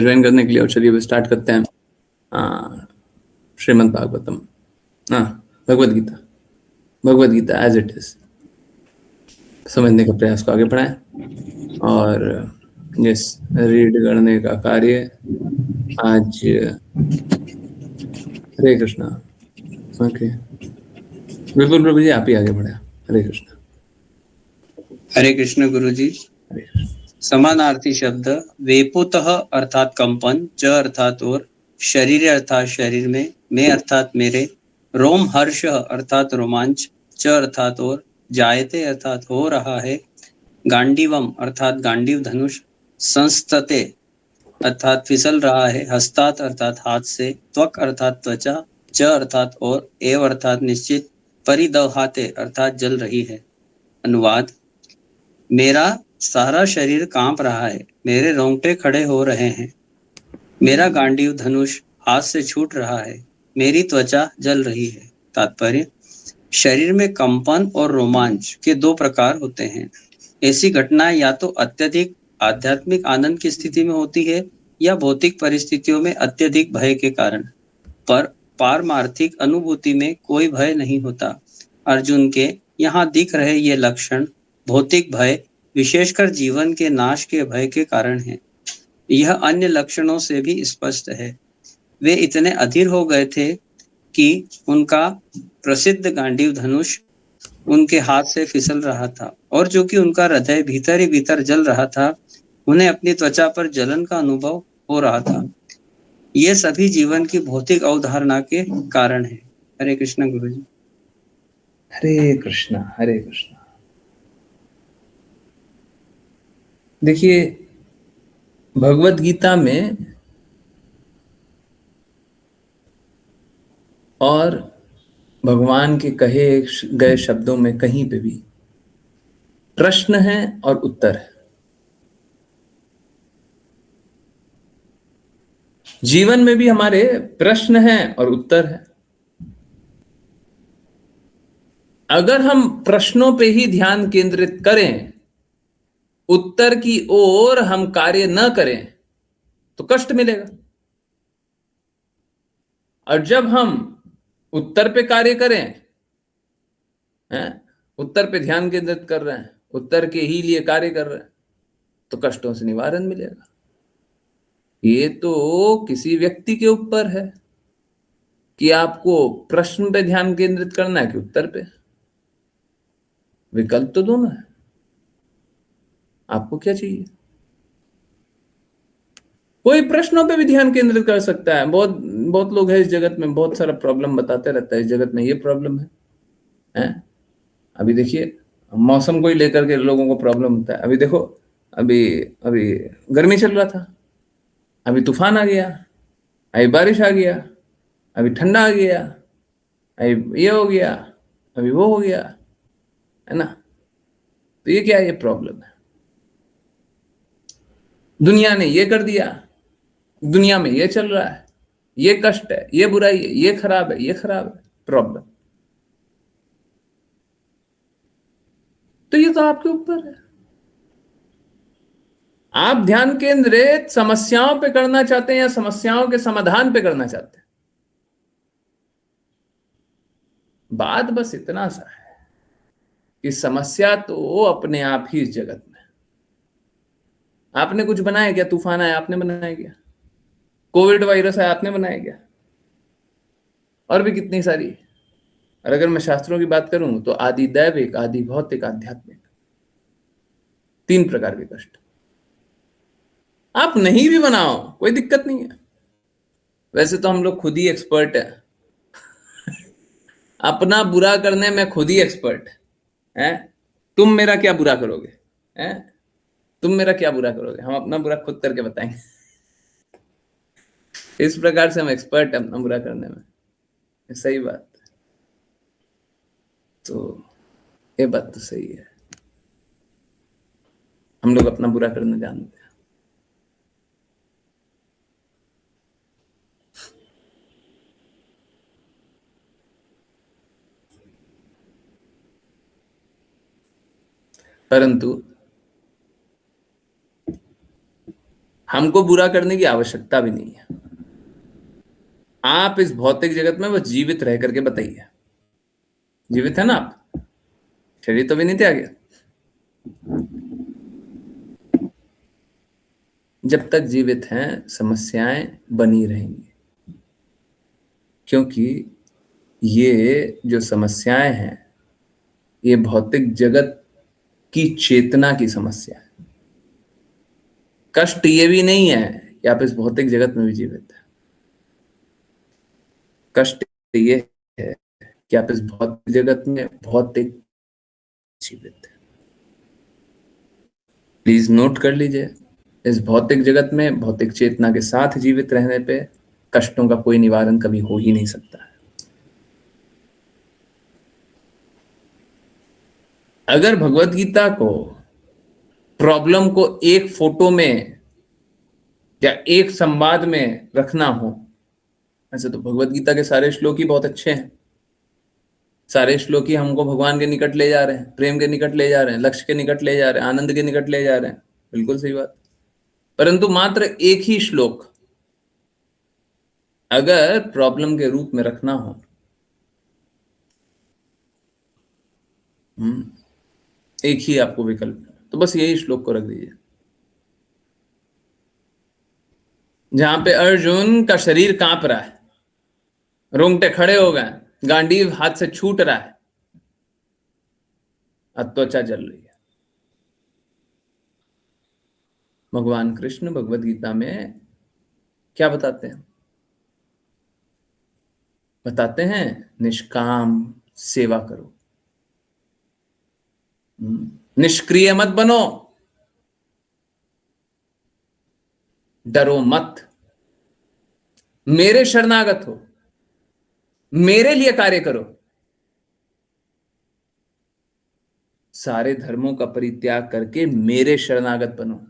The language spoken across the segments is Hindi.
ज्वाइन करने के लिए। और चलिए अब स्टार्ट करते हैं Shrimad Bhagavatam, Bhagavad Gita. Bhagavad Gita as it is समझने का प्रयास को आगे बढ़ाएं। और यस, रीड करने का कार्य आज। हरे कृष्णा। ओके, बिल्कुल प्रभु जी, आप ही आगे बढ़े। हरे कृष्णा। हरे कृष्ण गुरु जी। हरे कृष्ण। समानार्थी शब्द वेपुतः अर्थात कंपन, च अर्थात और, शरीर अर्थात शरीर में अर्थात मेरे, रोम हर्ष अर्थात रोमांच, च अर्थात और, जायते अर्थात हो रहा है, गांडीवम अर्थात गांडीव धनुष, संस्तते अर्थात फिसल रहा है, हस्तात अर्थात हाथ से, त्वक अर्थात त्वचा, च अर्थात और, एव अर्थात निश्चित, परिदहाते अर्थात जल रही है। अनुवाद: मेरा सारा शरीर कांप रहा है, मेरे रोंगटे खड़े हो रहे हैं, मेरा गांडीव धनुष हाथ से छूट रहा है, मेरी त्वचा जल रही है। तात्पर्य: शरीर में कंपन और रोमांच के दो प्रकार होते हैं। ऐसी घटनाएं या तो अत्यधिक आध्यात्मिक आनंद की स्थिति में होती है या भौतिक परिस्थितियों में अत्यधिक भय के कारण। पर पारमार्थिक अनुभूति में कोई भय नहीं होता। अर्जुन के यहाँ दिख रहे ये लक्षण भौतिक भय, विशेषकर जीवन के नाश के भय के कारण है। यह अन्य लक्षणों से भी स्पष्ट है। वे इतने अधीर हो गए थे कि उनका प्रसिद्ध गांडीव धनुष उनके हाथ से फिसल रहा था, और जो कि उनका हृदय भीतर ही भीतर जल रहा था, उन्हें अपनी त्वचा पर जलन का अनुभव हो रहा था। ये सभी जीवन की भौतिक अवधारणा के कारण है। हरे कृष्ण गुरु जी। हरे कृष्णा। हरे कृष्णा। देखिए, भगवद गीता में और भगवान के कहे गए शब्दों में कहीं पे भी प्रश्न है और उत्तर है। जीवन में भी हमारे प्रश्न हैं और उत्तर है। अगर हम प्रश्नों पे ही ध्यान केंद्रित करें, उत्तर की ओर हम कार्य न करें, तो कष्ट मिलेगा। और जब हम उत्तर पे कार्य करें, उत्तर पे ध्यान केंद्रित कर रहे हैं, उत्तर के ही लिए कार्य कर रहे हैं, तो कष्टों से निवारण मिलेगा। ये तो किसी व्यक्ति के ऊपर है कि आपको प्रश्न पे ध्यान केंद्रित करना है कि उत्तर पे। विकल्प तो दोनों है। आपको क्या चाहिए? कोई प्रश्नों पे भी ध्यान केंद्रित कर सकता है। बहुत बहुत लोग हैं इस जगत में, बहुत सारा प्रॉब्लम बताते रहता है, इस जगत में ये प्रॉब्लम है? अभी देखिए, मौसम को ही लेकर के लोगों को प्रॉब्लम होता है। अभी देखो, अभी अभी गर्मी चल रहा था, अभी तूफान आ गया, अभी बारिश आ गया, अभी ठंडा आ गया, अभी ये हो गया, अभी वो हो गया, है ना? तो ये क्या है? ये प्रॉब्लम है। दुनिया ने ये कर दिया, दुनिया में ये चल रहा है, ये कष्ट है, ये बुराई है, ये खराब है, ये खराब है, प्रॉब्लम। तो ये तो आपके ऊपर है। आप ध्यान केंद्रित समस्याओं पे करना चाहते हैं या समस्याओं के समाधान पे करना चाहते हैं? बात बस इतना सा है कि समस्या तो अपने आप ही इस जगत में। आपने कुछ बनाया क्या? तूफान आया, आपने बनाया क्या? कोविड वायरस आया, आपने बनाया क्या? और भी कितनी सारी। और अगर मैं शास्त्रों की बात करूं तो आदि दैविक, आदि भौतिक, आध्यात्मिक, 3 प्रकार के कष्ट। आप नहीं भी बनाओ, कोई दिक्कत नहीं है। वैसे तो हम लोग खुद ही एक्सपर्ट है, अपना बुरा करने में खुद ही एक्सपर्ट है। तुम मेरा क्या बुरा करोगे? हैं? तुम मेरा क्या बुरा करोगे? हम अपना बुरा खुद करके बताएंगे। इस प्रकार से हम एक्सपर्ट है अपना बुरा करने में। सही बात। तो ये बात तो सही है, हम लोग अपना बुरा करना जानते हैं। परंतु हमको बुरा करने की आवश्यकता भी नहीं है। आप इस भौतिक जगत में बस जीवित रह करके बताइए, जीवित है ना आप? शरीर तो भी नहीं त्याग गया। जब तक जीवित हैं समस्याएं बनी रहेंगी, क्योंकि ये जो समस्याएं हैं ये भौतिक जगत की चेतना की समस्या है। कष्ट ये भी नहीं है कि आप इस भौतिक जगत में भी जीवित हैं। कष्ट ये है कि आप इस भौतिक जगत में भौतिक जीवित हैं। प्लीज नोट कर लीजिए, इस भौतिक जगत में भौतिक चेतना के साथ जीवित रहने पे कष्टों का कोई निवारण कभी हो ही नहीं सकता है। अगर भगवत गीता को प्रॉब्लम को एक फोटो में या एक संवाद में रखना हो, ऐसे तो भगवत गीता के सारे श्लोक ही बहुत अच्छे हैं। सारे श्लोक ही हमको भगवान के निकट ले जा रहे हैं, प्रेम के निकट ले जा रहे हैं, लक्ष्य के निकट ले जा रहे हैं, आनंद के निकट ले जा रहे हैं। बिल्कुल सही बात। परंतु मात्र एक ही श्लोक अगर प्रॉब्लम के रूप में रखना हो, एक ही आपको विकल्प, तो बस यही श्लोक को रख दीजिए, जहां पे अर्जुन का शरीर कांप रहा है, रोंगटे खड़े हो गए, गांडीव हाथ से छूट रहा है, त्वचा जल रही है। भगवान कृष्ण भगवद गीता में क्या बताते हैं? बताते हैं निष्काम सेवा करो, निष्क्रिय मत बनो, डरो मत, मेरे शरणागत हो, मेरे लिए कार्य करो, सारे धर्मों का परित्याग करके मेरे शरणागत बनो।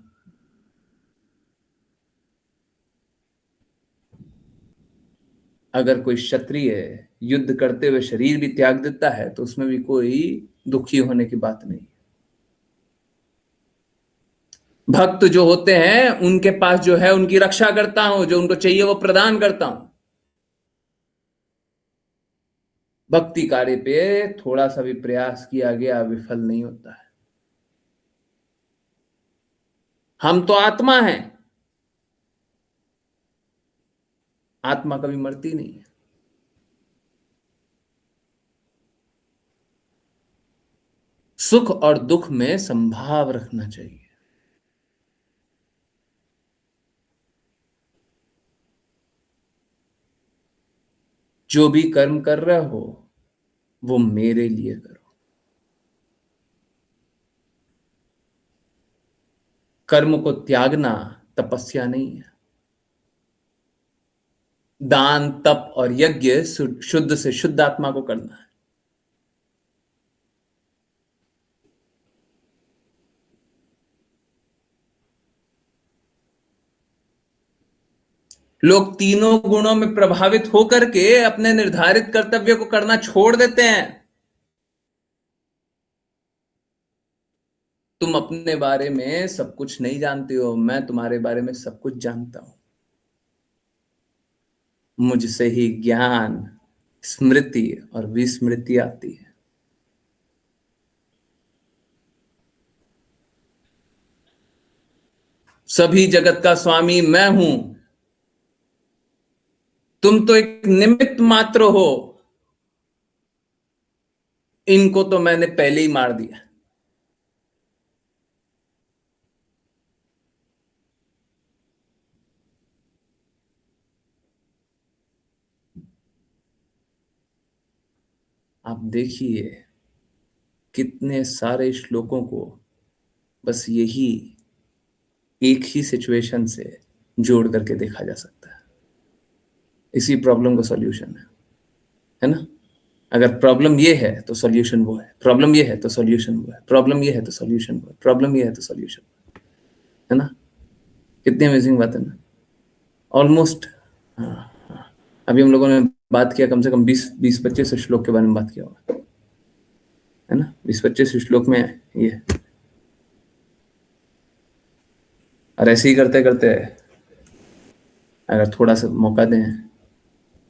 अगर कोई क्षत्रिय युद्ध करते हुए शरीर भी त्याग देता है तो उसमें भी कोई दुखी होने की बात नहीं। भक्त जो होते हैं उनके पास जो है उनकी रक्षा करता हूं, जो उनको चाहिए वो प्रदान करता हूं। भक्ति कार्य पे थोड़ा सा भी प्रयास किया गया विफल नहीं होता है। हम तो आत्मा हैं, आत्मा कभी मरती नहीं है। सुख और दुख में संभाव रखना चाहिए। जो भी कर्म कर रहे हो वो मेरे लिए करो। कर्म को त्यागना तपस्या नहीं है। दान तप और यज्ञ शुद्ध से शुद्ध आत्मा को करना है। लोग तीनों गुणों में प्रभावित होकर के अपने निर्धारित कर्तव्य को करना छोड़ देते हैं। तुम अपने बारे में सब कुछ नहीं जानते हो, मैं तुम्हारे बारे में सब कुछ जानता हूं। मुझसे ही ज्ञान, स्मृति और विस्मृति आती है। सभी जगत का स्वामी मैं हूं, तुम तो एक निमित्त मात्र हो। इनको तो मैंने पहले ही मार दिया। आप देखिए कितने सारे श्लोकों को बस यही एक ही सिचुएशन से जोड़ करके देखा जा सकता है। इसी प्रॉब्लम का सॉल्यूशन है ना? अगर प्रॉब्लम ये है तो सॉल्यूशन वो है, प्रॉब्लम ये है तो सॉल्यूशन वो है, प्रॉब्लम ये है तो सॉल्यूशन वो है, प्रॉब्लम ये है तो सॉल्यूशन है ना? कितनी अमेजिंग बात है ना? ऑलमोस्ट अभी हम लोगों ने बात किया कम से कम 20-25 श्लोक के बारे में बात किया होगा, है ना? 20-25 श्लोक में ये और ऐसे ही करते करते अगर थोड़ा सा मौका दें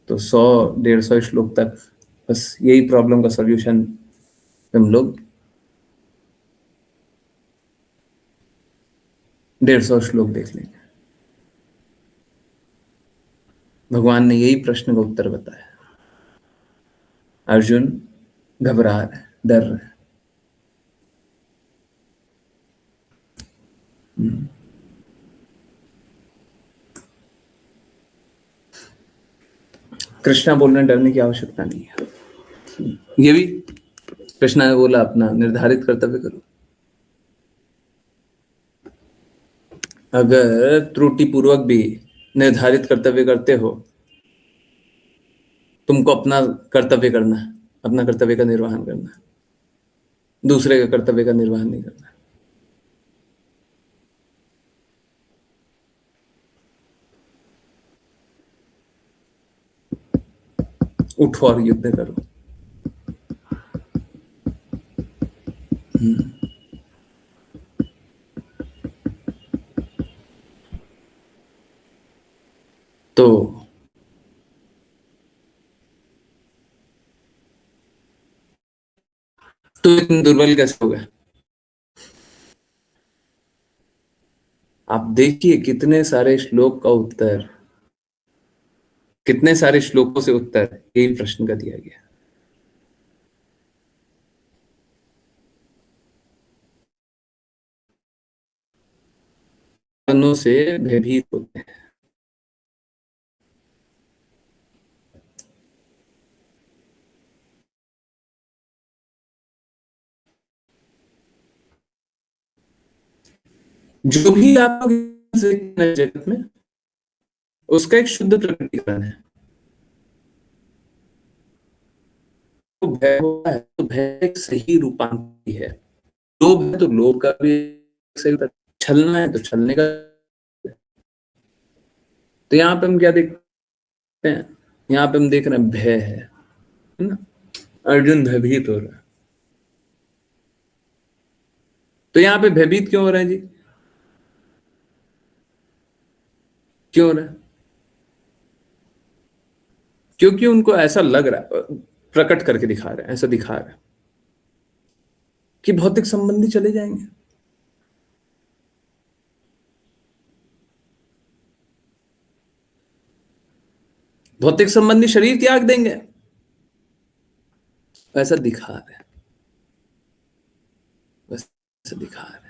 तो 100-150 श्लोक तक बस यही प्रॉब्लम का सॉल्यूशन हम लोग 150 श्लोक देख लेंगे। भगवान ने यही प्रश्न का उत्तर बताया। अर्जुन घबरा रहा है, डर रहा है। कृष्णा बोल रहे हैं डरने की आवश्यकता नहीं है। ये भी कृष्णा ने बोला अपना निर्धारित कर्तव्य करो। अगर त्रुटि पूर्वक भी निर्धारित कर्तव्य करते हो, तुमको अपना कर्तव्य करना है, अपना कर्तव्य का निर्वहन करना है, दूसरे के कर्तव्य का निर्वहन नहीं करना। उठो और युद्ध करो। तो इतने दुर्बल कैसे हो गए? आप देखिए कितने सारे श्लोक का उत्तर, कितने सारे श्लोकों से उत्तर यही प्रश्न का दिया गया। कारणों से भयभीत होते हैं। जो भी आप जगत में उसका एक शुद्ध प्रकटीकरण है। तो भय होता है तो भय एक सही रूपांतरी है। लोभ है तो लोभ का भी एक सही, छलना है तो छलने का। तो यहाँ पे हम क्या देखते हैं? यहाँ पे हम देख रहे हैं भय है ना। अर्जुन भयभीत हो रहा है। तो यहाँ पे भयभीत क्यों हो रहे हैं जी? क्यों हो रहा है? क्योंकि उनको ऐसा लग रहा है, प्रकट करके दिखा रहे हैं, ऐसा दिखा रहे हैं कि भौतिक संबंधी चले जाएंगे, भौतिक संबंधी शरीर त्याग देंगे, ऐसा दिखा रहे हैं, बस ऐसा दिखा रहे हैं।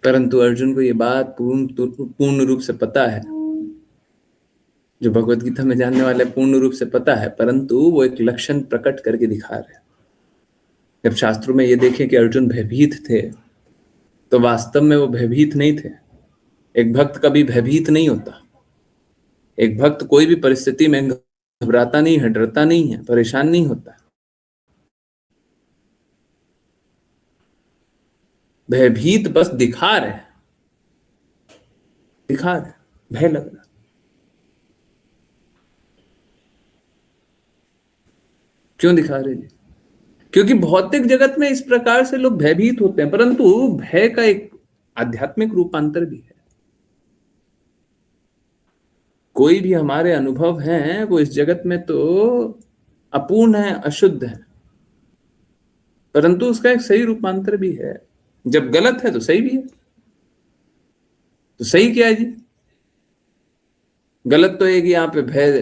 परंतु अर्जुन को ये बात पूर्ण रूप से पता है, जो भगवत गीता में जानने वाले पूर्ण रूप से पता है, परंतु वो एक लक्षण प्रकट करके दिखा रहे हैं। जब शास्त्रों में ये देखें कि अर्जुन भयभीत थे, तो वास्तव में वो भयभीत नहीं थे। एक भक्त कभी भयभीत नहीं होता। एक भक्त कोई भी परिस्थिति में घबराता नहीं है, डरता नहीं है, परेशान नहीं होता। भयभीत बस दिखा रहे, दिखा रहे, भय लग रहा। क्यों दिखा रहे जी? क्योंकि भौतिक जगत में इस प्रकार से लोग भयभीत होते हैं, परंतु भय का एक आध्यात्मिक रूपांतर भी है। कोई भी हमारे अनुभव हैं वो इस जगत में तो अपूर्ण है, अशुद्ध है, परंतु उसका एक सही रूपांतर भी है। जब गलत है तो सही भी है। तो सही क्या है जी? गलत तो है कि यहाँ पे भय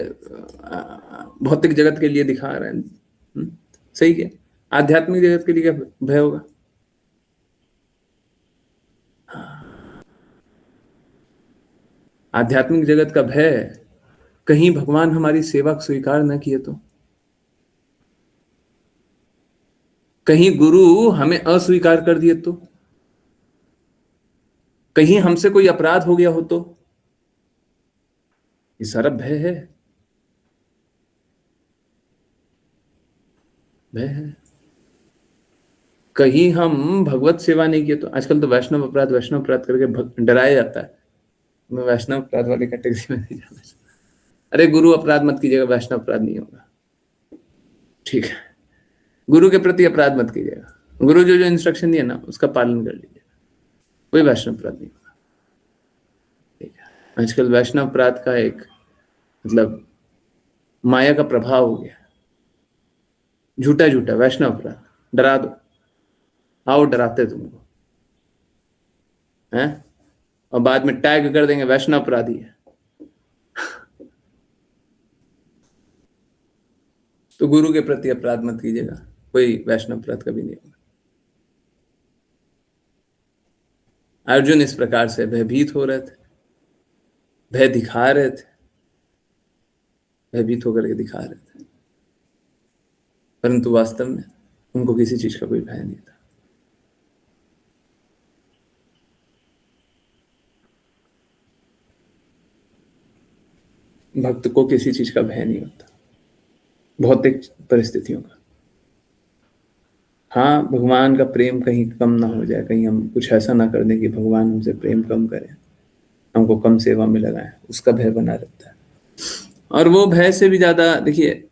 भौतिक जगत के लिए दिखा रहे हैं। सही क्या? आध्यात्मिक जगत के लिए क्या भय होगा? आध्यात्मिक जगत का भय, कहीं भगवान हमारी सेवा स्वीकार न किए तो, कहीं गुरु हमें अस्वीकार कर दिए तो, कहीं हमसे कोई अपराध हो गया हो तो, ये सारा भय है। भय है। कहीं हम भगवत सेवा नहीं किए तो आजकल तो वैष्णव अपराध करके डराया जाता है। मैं वैष्णव अपराध वाली कैटेगरी में नहीं जाना चाहता। अरे गुरु अपराध मत कीजिएगा, वैष्णव अपराध नहीं होगा, ठीक है। गुरु के प्रति अपराध मत कीजिएगा, गुरु जो जो इंस्ट्रक्शन दिया ना उसका पालन कर लीजिएगा, कोई वैष्णव अपराध नहीं होगा, ठीक है। आजकल वैष्णव अपराध का एक मतलब माया का प्रभाव हो गया, झूठा झूठा वैष्णव अपराध, डरा दो, आओ डराते तुमको हैं, और बाद में टैग कर देंगे वैष्णव अपराधी है। तो गुरु के प्रति अपराध मत कीजिएगा, कोई वैष्णव अपराध कभी नहीं होगा। अर्जुन इस प्रकार से भयभीत हो रहे थे, भय दिखा रहे थे, भयभीत होकर के दिखा रहे थे, परंतु वास्तव में उनको किसी चीज का कोई भय नहीं था। भक्त को किसी चीज का भय नहीं होता, भौतिक परिस्थितियों का। हाँ, भगवान का प्रेम कहीं कम ना हो जाए, कहीं हम कुछ ऐसा ना कर दें कि भगवान हमसे प्रेम कम करें, हमको कम सेवा में लगाएं, उसका भय बना रहता है। और वो भय से भी ज्यादा देखिए,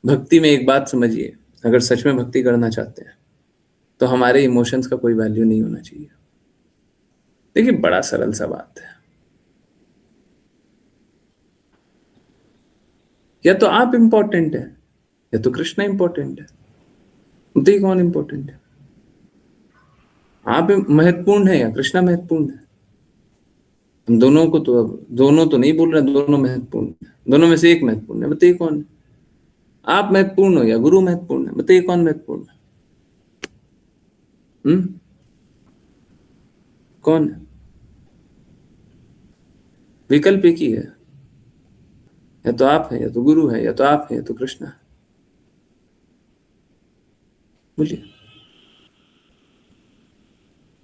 भक्ति में एक बात समझिए, अगर सच में भक्ति करना चाहते हैं तो हमारे इमोशंस का कोई वैल्यू नहीं होना चाहिए। देखिए बड़ा सरल सा बात है, या तो आप इंपॉर्टेंट है या तो कृष्णा इंपॉर्टेंट है, बताइए कौन इंपॉर्टेंट है? आप महत्वपूर्ण है या कृष्णा महत्वपूर्ण है? हम दोनों को तो, अब दोनों तो नहीं बोल रहे, दोनों महत्वपूर्ण है, दोनों में से एक महत्वपूर्ण है, बताइए कौन है? आप महत्वपूर्ण हो या गुरु महत्वपूर्ण है, बताइए कौन महत्वपूर्ण है? कौन है? विकल्प एक ही है, या तो आप है या तो गुरु है, या तो आप है या तो कृष्णा है। बोलिए।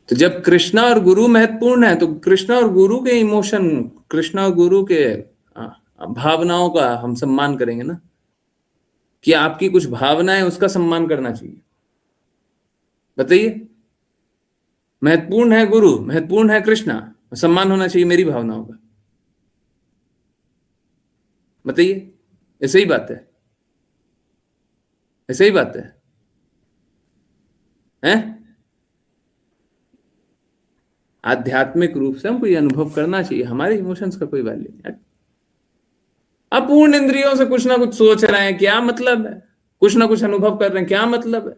तो जब कृष्णा और गुरु महत्वपूर्ण है तो कृष्णा और गुरु के इमोशन, कृष्णा और गुरु के भावनाओं का हम सम्मान करेंगे ना, कि आपकी कुछ भावनाएं उसका सम्मान करना चाहिए। बताइए, महत्वपूर्ण है गुरु, महत्वपूर्ण है कृष्णा, सम्मान होना चाहिए मेरी भावनाओं का। बताइए, ये सही बात है? ये सही बात है? हैं? आध्यात्मिक रूप से हमको ये अनुभव करना चाहिए, हमारे इमोशंस का कोई वैल्यू नहीं। अपूर्ण इंद्रियों से कुछ ना कुछ सोच रहे हैं, क्या मतलब है? कुछ ना कुछ अनुभव कर रहे हैं, क्या मतलब है?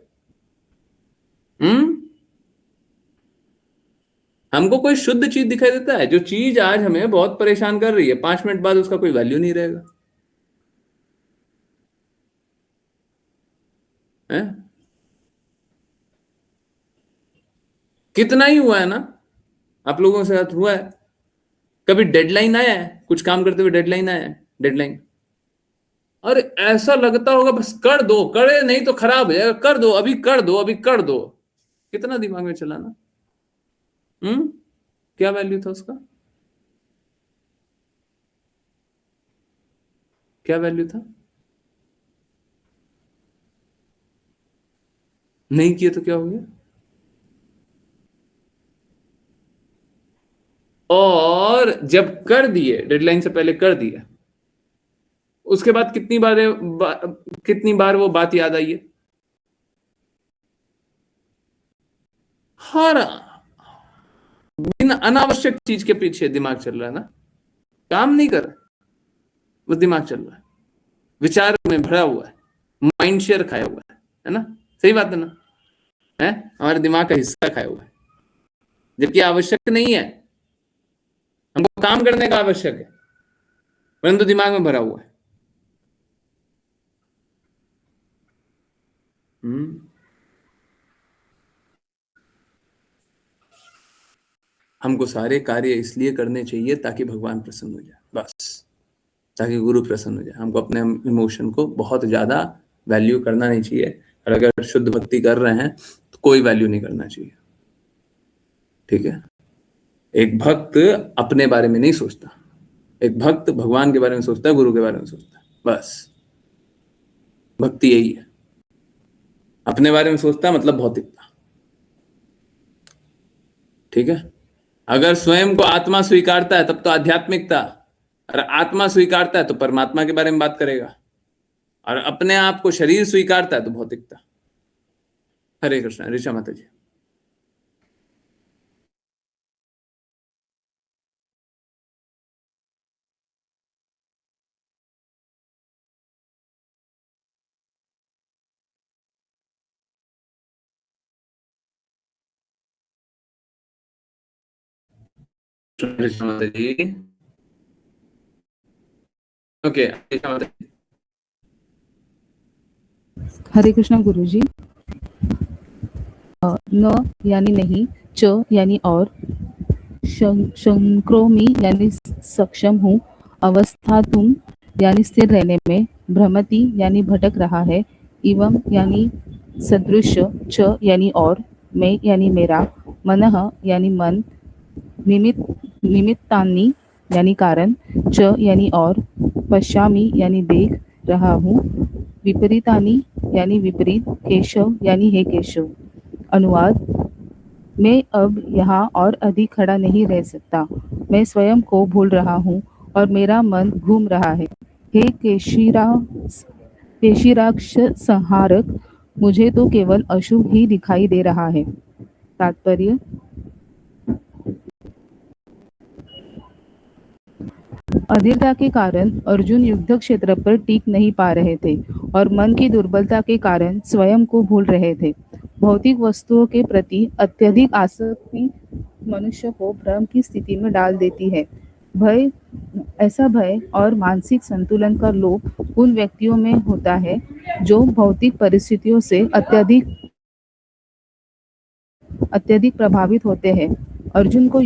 हमको कोई शुद्ध चीज दिखाई देता है? जो चीज आज हमें बहुत परेशान कर रही है, 5 मिनट बाद उसका कोई वैल्यू नहीं रहेगा, है? कितना ही हुआ है ना, आप लोगों के साथ हुआ है कभी डेडलाइन आया है, कुछ काम करते हुए डेडलाइन आया है, डेडलाइन, और ऐसा लगता होगा बस कर दो, करे नहीं तो खराब हो जाएगा, कर दो अभी, कर दो अभी, कर दो। कितना दिमाग में चलाना, क्या वैल्यू था उसका? क्या वैल्यू था? नहीं किए तो क्या हो गया? और जब कर दिए, डेडलाइन से पहले कर दिया, उसके बाद कितनी बार वो बात याद आई है? हर बिना अनावश्यक चीज के पीछे दिमाग चल रहा है ना, काम नहीं कर रहा, वो दिमाग चल रहा है, विचार में भरा हुआ है, माइंड शेयर खाया हुआ है ना? सही बात है ना? है, हमारे दिमाग का हिस्सा खाया हुआ है, जबकि आवश्यक नहीं है, हमको काम करने का आवश्यक है, परंतु दिमाग में भरा हुआ है। हमको सारे कार्य इसलिए करने चाहिए ताकि भगवान प्रसन्न हो जाए, बस, ताकि गुरु प्रसन्न हो जाए। हमको अपने इमोशन को बहुत ज्यादा वैल्यू करना नहीं चाहिए, और अगर शुद्ध भक्ति कर रहे हैं तो कोई वैल्यू नहीं करना चाहिए, ठीक है? एक भक्त अपने बारे में नहीं सोचता, एक भक्त भगवान के बारे में सोचता है, गुरु के बारे में सोचता है, बस। भक्ति यही है, अपने बारे में सोचता मतलब भौतिकता। ठीक है, अगर स्वयं को आत्मा स्वीकारता है तब तो आध्यात्मिकता, और आत्मा स्वीकारता है तो परमात्मा के बारे में बात करेगा, और अपने आप को शरीर स्वीकारता है तो भौतिकता। हरे कृष्ण। ऋषा माता जी। ऋषा माता जी। ओके, ऋषा माता जी। हरे कृष्णा गुरुजी। न यानी नहीं, च यानी और, शंक्रोमी यानी सक्षम हूँ, अवस्था तुम यानी स्थिर रहने में, भ्रमति यानी भटक रहा है, एवं यानी सदृश, च यानी और, मैं यानी मेरा, मनः यानी मन, निमित्तानि यानी कारण, च यानी और, पश्यामि यानी देख रहा हूँ, विपरीतानि यानी विपरीत, केशव यानी हे केशव। अनुवाद: मैं अब यहाँ और अधिक खड़ा नहीं रह सकता। मैं स्वयं को भूल रहा हूँ और मेरा मन घूम रहा है। हे केशिराक्ष संहारक, मुझे तो केवल अशुभ ही दिखाई दे रहा है। तात्पर्य: अधीरता के कारण अर्जुन युद्ध क्षेत्र पर टिक नहीं पा रहे थे और मन की दुर्बलता के कारण स्वयं को भूल रहे थे। भौतिक वस्तुओं के प्रति अत्यधिक आसक्ति मनुष्य को भ्रम की स्थिति में डाल देती है। ऐसा भय और मानसिक संतुलन का लोप उन व्यक्तियों में होता है जो भौतिक परिस्थितियों से अत्यधिक प्रभावित होते हैं। अर्जुन को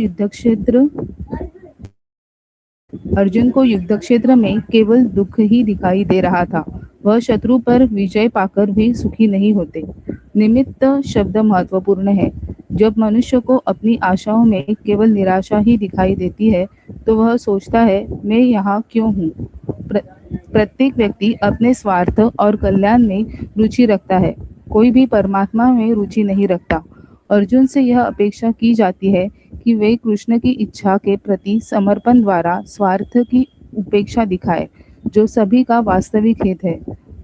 युद्ध क्षेत्र में केवल दुख ही दिखाई दे रहा था। वह शत्रु पर विजय पाकर भी सुखी नहीं होते। निमित्त शब्द महत्वपूर्ण है। जब मनुष्य को अपनी आशाओं में केवल निराशा ही दिखाई देती है तो वह सोचता है, मैं यहाँ क्यों हूँ। प्रत्येक व्यक्ति अपने स्वार्थ और कल्याण में रुचि रखता है, कोई भी परमात्मा में रुचि नहीं रखता। अर्जुन से यह अपेक्षा की जाती है कि वे कृष्ण की इच्छा के प्रति समर्पण द्वारा स्वार्थ की उपेक्षा दिखाए, जो सभी का वास्तविक हित है।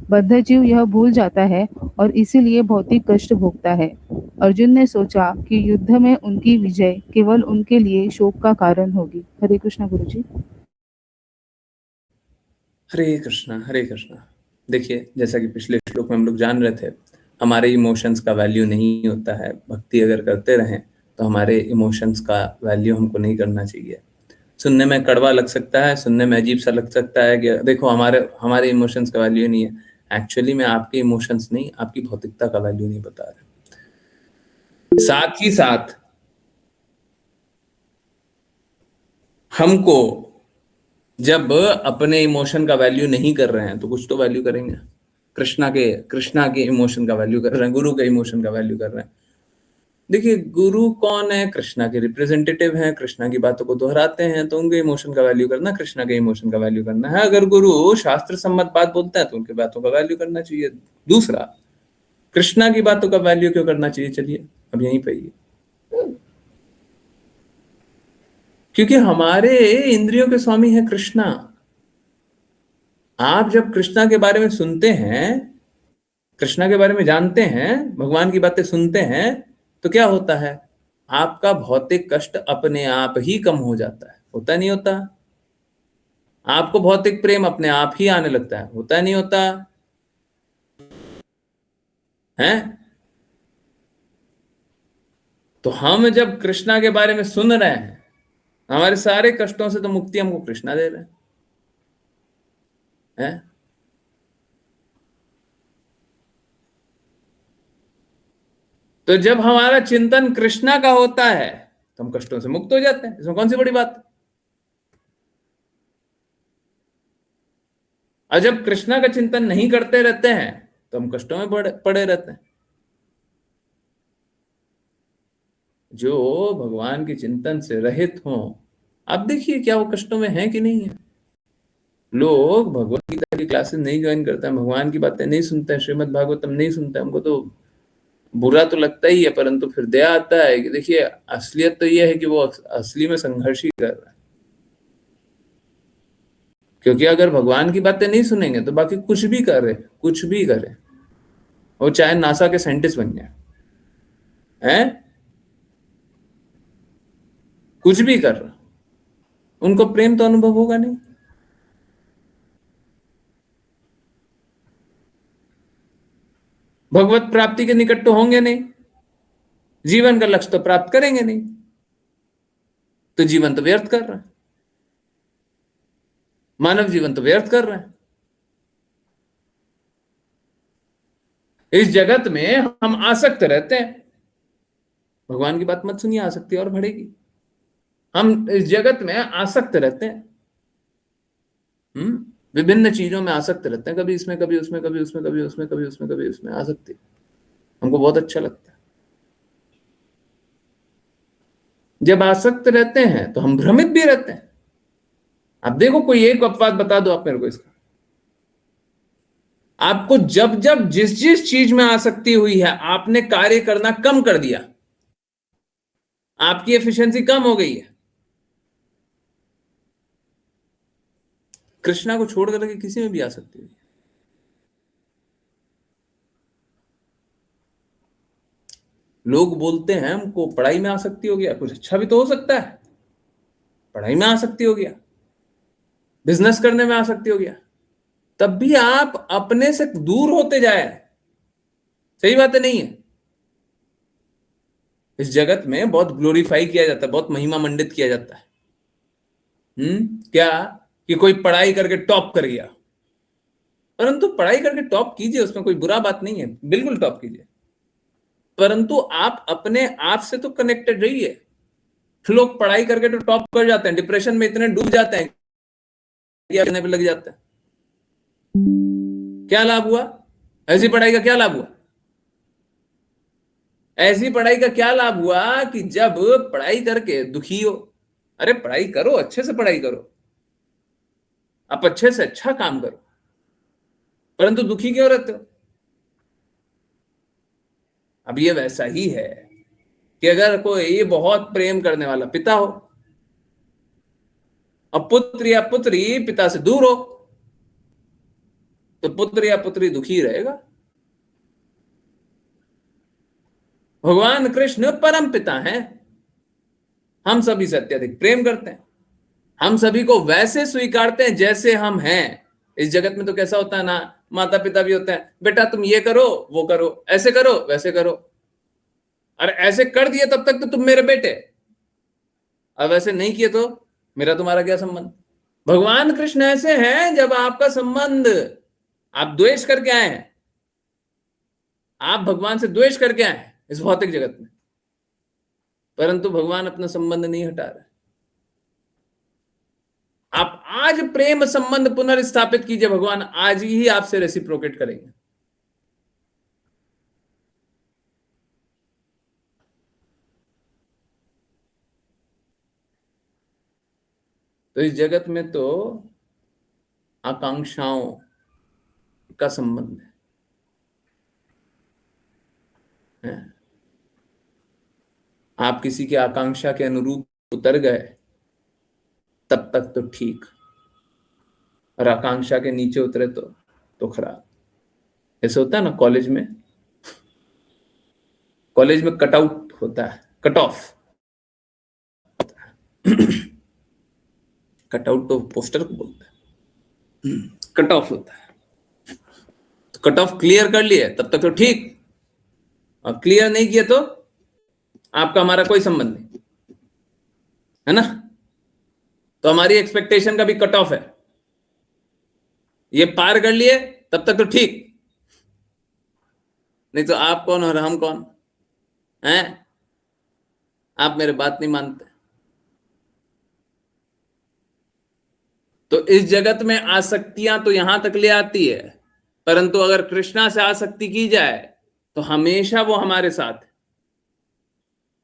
बद्ध जीव यह भूल जाता है और इसीलिए भौतिक कष्ट भोगता है। अर्जुन ने सोचा कि युद्ध में उनकी विजय केवल उनके लिए शोक का कारण होगी। हरे कृष्ण गुरुजी। हरे कृष्णा, हरे कृष्णा। देखिए, जैसा कि पिछले श्लोक में हम लोग जान रहे थे, हमारे इमोशंस का वैल्यू नहीं होता है। भक्ति अगर करते रहें तो हमारे इमोशंस का वैल्यू हमको नहीं करना चाहिए। सुनने में कड़वा लग सकता है, सुनने में अजीब सा लग सकता है कि देखो हमारे इमोशंस का वैल्यू नहीं है। एक्चुअली में आपके इमोशंस नहीं, आपकी भौतिकता का वैल्यू नहीं बता रहे। साथ ही साथ हमको जब अपने इमोशन का वैल्यू नहीं कर रहे हैं तो कुछ तो वैल्यू करेंगे। कृष्णा के इमोशन का वैल्यू कर रहे हैं, गुरु के इमोशन का वैल्यू कर रहे हैं। देखिए, गुरु कौन है? कृष्णा के रिप्रेजेंटेटिव हैं, कृष्णा की बातों को दोहराते हैं, तो उनके इमोशन का वैल्यू करना, कृष्णा के इमोशन का वैल्यू करना है। अगर गुरु शास्त्र सम्मत बात बोलता है तो उनकी बातों का वैल्यू करना चाहिए। दूसरा, कृष्णा की बातों का वैल्यू क्यों करना चाहिए? चलिए अब यहीं पे ही, क्योंकि हमारे इंद्रियों के स्वामी है कृष्णा। आप जब कृष्णा के बारे में सुनते हैं, कृष्णा के बारे में जानते हैं, भगवान की बातें सुनते हैं, तो क्या होता है? आपका भौतिक कष्ट अपने आप ही कम हो जाता है। होता नहीं होता? आपको भौतिक प्रेम अपने आप ही आने लगता है। होता नहीं होता है? तो हम जब कृष्णा के बारे में सुन रहे हैं, हमारे सारे कष्टों से तो मुक्ति हमको कृष्णा दे रहे हैं। तो जब हमारा चिंतन कृष्णा का होता है तो हम कष्टों से मुक्त हो जाते हैं। इसमें कौन सी बड़ी बात है? और जब कृष्णा का चिंतन नहीं करते रहते हैं तो हम कष्टों में पड़े रहते हैं। जो भगवान के चिंतन से रहित हों, आप देखिए क्या वो कष्टों में है कि नहीं है। लोग भगवत गीता की क्लासेस नहीं ज्वाइन करते हैं, भगवान की बातें नहीं सुनते हैं, श्रीमद् भागवतम नहीं सुनते हैं, हमको तो बुरा तो लगता ही है, परंतु फिर दया आता है कि देखिए असलियत तो ये है कि वो असली में संघर्ष ही कर रहा है। क्योंकि अगर भगवान की बातें नहीं सुनेंगे तो बाकी कुछ भी करे, कुछ भी करे, वो चाहे नासा के साइंटिस्ट बन जाए, हैं, कुछ भी कर रहा, उनको प्रेम तो अनुभव होगा नहीं। भगवत प्राप्ति के निकट तो होंगे नहीं, जीवन का लक्ष्य तो प्राप्त करेंगे नहीं, तो जीवन तो व्यर्थ कर रहा है, मानव जीवन तो व्यर्थ कर रहा है। इस जगत में हम आसक्त रहते हैं, भगवान की बात मत सुनिए, आसक्ति और बढ़ेगी। हम इस जगत में आसक्त रहते हैं, विभिन्न चीजों में आसक्त रहते हैं, कभी इसमें, कभी उसमें, कभी उसमें, कभी उसमें, कभी उसमें, कभी उसमें, आसक्ति हमको बहुत अच्छा लगता है। जब आसक्त रहते हैं तो हम भ्रमित भी रहते हैं। आप देखो, कोई एक अपवाद बता दो आप मेरे को इसका। आपको जब जब जिस जिस चीज में आसक्ति हुई है, आपने कार्य करना कम कर दिया, आपकी एफिशिएंसी कम हो गई है। कृष्णा को छोड़ करके किसी में भी आसक्ति हुई, लोग बोलते हैं हमको पढ़ाई में आसक्ति हो गया, कुछ अच्छा भी तो हो सकता है, पढ़ाई में आसक्ति हो गया, बिजनेस करने में आसक्ति हो गया, तब भी आप अपने से दूर होते जाए, सही बात है नहीं है? इस जगत में बहुत ग्लोरीफाई किया जाता है, बहुत महिमा मंडित किया जाता है, क्या कि कोई पढ़ाई करके टॉप कर गया, परंतु पढ़ाई करके टॉप कीजिए, उसमें कोई बुरा बात नहीं है, बिल्कुल टॉप कीजिए, परंतु आप अपने आप से तो कनेक्टेड रहिए। लोग पढ़ाई करके तो टॉप कर जाते हैं, डिप्रेशन में इतने डूब जाते हैं, करने पे लग जाता है। क्या लाभ हुआ ऐसी पढ़ाई का? क्या लाभ हुआ ऐसी पढ़ाई का? क्या लाभ हुआ कि जब पढ़ाई करके दुखी हो? अरे पढ़ाई करो, अच्छे से पढ़ाई करो, आप अच्छे से अच्छा काम करो, परंतु दुखी क्यों रहते हो? अब ये वैसा ही है कि अगर कोई बहुत प्रेम करने वाला पिता हो और पुत्र या पुत्री पिता से दूर हो, तो पुत्र या पुत्री दुखी रहेगा। भगवान कृष्ण परम पिता हैं, हम सभी से अत्यधिक प्रेम करते हैं, हम सभी को वैसे स्वीकारते हैं जैसे हम हैं। इस जगत में तो कैसा होता है ना, माता पिता भी होते हैं, बेटा तुम ये करो वो करो, ऐसे करो वैसे करो, अरे ऐसे कर दिए तब तक तो तुम मेरे बेटे, अब ऐसे नहीं किए तो मेरा तुम्हारा क्या संबंध? भगवान कृष्ण ऐसे हैं, जब आपका संबंध, आप द्वेष करके आए हैं, आप भगवान से द्वेष करके आए हैं इस भौतिक जगत में, परंतु भगवान अपना संबंध नहीं हटा रहे। आप आज प्रेम संबंध पुनर्स्थापित कीजिए, भगवान आज ही आपसे रेसिप्रोकेट करेंगे। तो इस जगत में तो आकांक्षाओं का संबंध है। आप किसी की आकांक्षा के अनुरूप उतर गए तब तक तो ठीक, और आकांक्षा के नीचे उतरे तो खराब। ऐसे होता है ना कॉलेज में कट आउट होता है, कट ऑफ। कट आउट तो पोस्टर को बोलते हैं, कट ऑफ होता है। तो कट ऑफ क्लियर कर लिए तब तक तो ठीक, और क्लियर नहीं किया तो आपका हमारा कोई संबंध नहीं है ना। तो हमारी एक्सपेक्टेशन का भी कट ऑफ है, ये पार कर लिए तब तक तो ठीक, नहीं तो आप कौन और हम कौन हैं? आप मेरे बात नहीं मानते। तो इस जगत में आसक्तियां तो यहां तक ले आती है, परंतु अगर कृष्णा से आसक्ति की जाए तो हमेशा वो हमारे साथ है।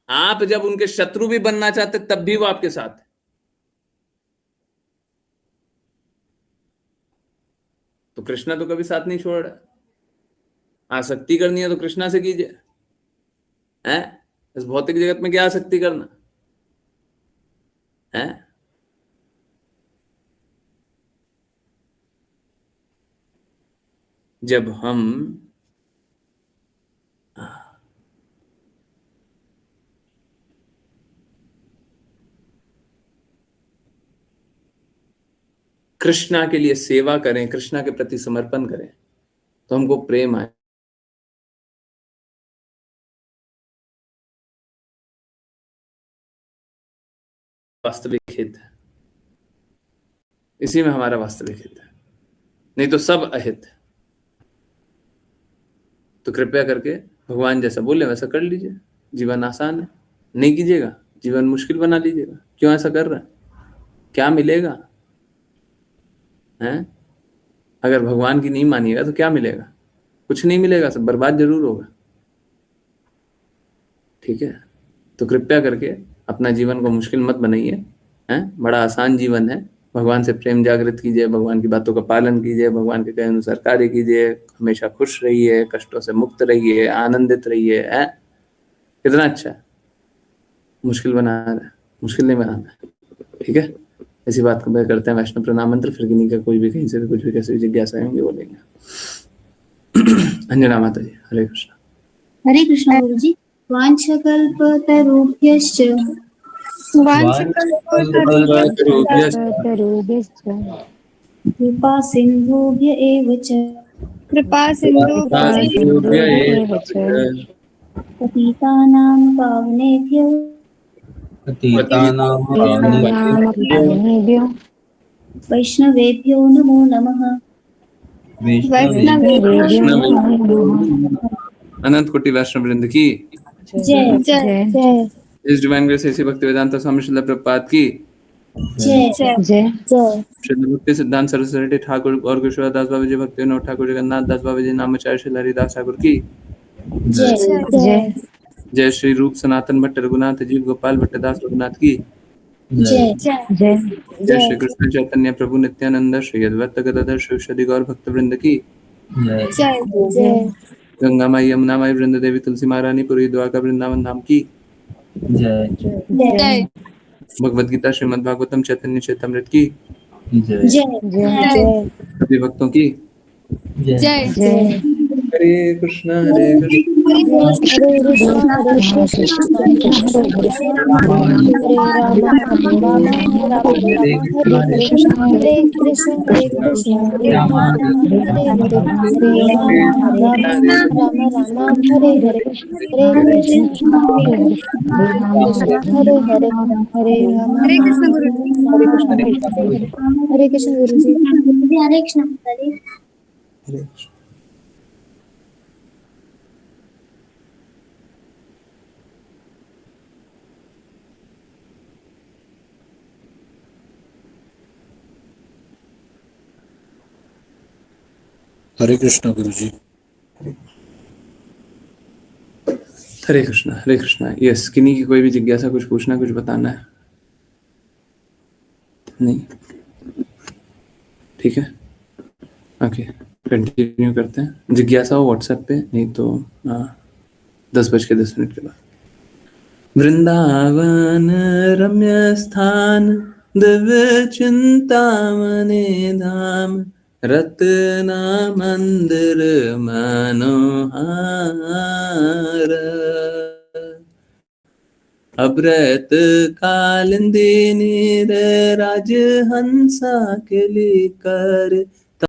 आप जब उनके शत्रु भी बनना चाहते तब भी वो आपके साथ है। तो कृष्णा तो कभी साथ नहीं छोड़ रहा। आसक्ति करनी है तो कृष्णा से कीजिए, है? इस भौतिक जगत में क्या आसक्ति करना है? जब हम कृष्णा के लिए सेवा करें, कृष्णा के प्रति समर्पण करें, तो हमको प्रेम आए। वास्तविक हित है, इसी में हमारा वास्तविक हित है, नहीं तो सब अहित है। तो कृपया करके भगवान जैसा बोले वैसा कर लीजिए। जीवन आसान है, नहीं कीजिएगा जीवन मुश्किल बना लीजिएगा। क्यों ऐसा कर रहे हैं? क्या मिलेगा? हैं? अगर भगवान की नहीं मानिएगा तो क्या मिलेगा? कुछ नहीं मिलेगा, सब बर्बाद जरूर होगा। ठीक है, तो कृपया करके अपना जीवन को मुश्किल मत बनाइए। हैं? बड़ा आसान जीवन है। भगवान से प्रेम जागृत कीजिए, भगवान की बातों का पालन कीजिए, भगवान के कहे अनुसार कार्य कीजिए, हमेशा खुश रहिए, कष्टों से मुक्त रहिए, आनंदित रहिए। हैं? कितना अच्छा है। मुश्किल बना रहा है, मुश्किल नहीं बनाना है। ठीक है, इसी बात को करते हैं वैष्णव प्रणाम मंत्र। फिर किन्हीं का कोई भी कहीं से भी कुछ भी कैसे भी जिज्ञासा होंगे बोलेंगे। अंजना माता जी, हरे कृष्ण। हरे कृष्ण गुरु जी। वाञ्छकल्पतरुभ्यश्च कृपा सिन्धुभ्य एव च पतितानां पावनेभ्यो वैष्णवेभ्यो नमो नमः। अनंत कोटि वैष्णव वृंद की जय जय इस डिवाइन ग्रेस ऐसी भक्ति वेदांत स्वामी श्रील प्रभुपाद की जय जय श्रील भक्ति सिद्धांत सरस्वती ठाकुर और कृष्णदास बाबा जी, भक्ति विनोद ठाकुर, जगन्नाथ दास बाबा जी, नामाचार्य श्री हरिदास ठाकुर की जय जय जय। श्री रूप सनातन भट्ट रघुनाथ जी गोपाल भट्टदास रघुनाथ की जय जय जय। श्री कृष्ण चैतन्य प्रभु नित्यानंद श्री अद्वैत गदाधर शिव गौर भक्त वृंद की जय जय गंगा माई यमुना माई वृंद देवी तुलसी महारानी पुरी द्वारका वृंदावन धाम की जय जय भगवद गीता श्रीमद् भागवतम चैतन्य चैतामृत की जय जय सभी भक्तों की जय जय। हरे कृष्ण हरे कृष्ण हरे कृष्ण गुरु जी। हरे कृष्ण। हरे कृष्ण गुरु जी। हरे कृष्णा। यस, किन्हीं की कोई भी जिज्ञासा, कुछ पूछना, कुछ बताना है? नहीं? ठीक है, ओके, कंटिन्यू करते हैं। जिज्ञासा हो व्हाट्सएप पे, नहीं तो 10:10 के बाद। वृंदावन रम्य स्थान दिव्य चिंतामणि धाम, रत्ना मंदिर मनोहार, अभ्रत कालिंदी नीर राजहंसा के लिए कर